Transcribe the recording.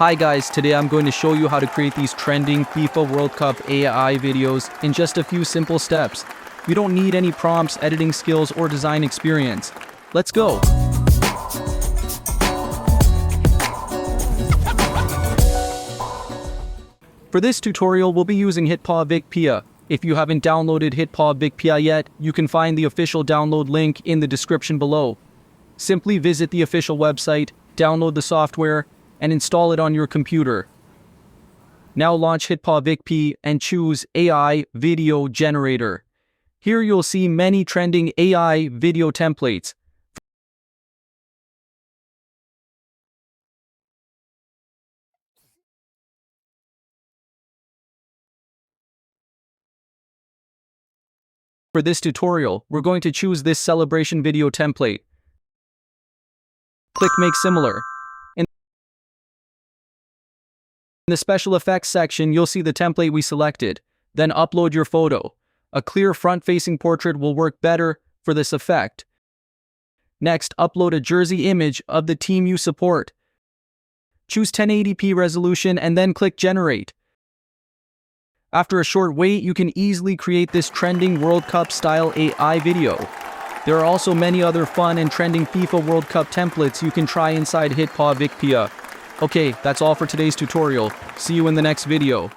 Hi guys, today I'm going to show you how to create these trending FIFA World Cup AI videos in just a few simple steps. You don't need any prompts, editing skills, or design experience. Let's go! For this tutorial, we'll be using HitPaw VikPea. If you haven't downloaded HitPaw VikPea yet, you can find the official download link in the description below. Simply visit the official website, download the software, and install it on your computer. Now launch HitPaw VikPea and choose AI Video Generator. Here you'll see many trending AI video templates. For this tutorial, we're going to choose this celebration video template. Click Make Similar. In the Special Effects section, you'll see the template we selected. Then upload your photo. A clear front-facing portrait will work better for this effect. Next, upload a jersey image of the team you support. Choose 1080p resolution and then click Generate. After a short wait, you can easily create this trending World Cup style AI video. There are also many other fun and trending FIFA World Cup templates you can try inside HitPaw VikPea. Okay, that's all for today's tutorial. See you in the next video.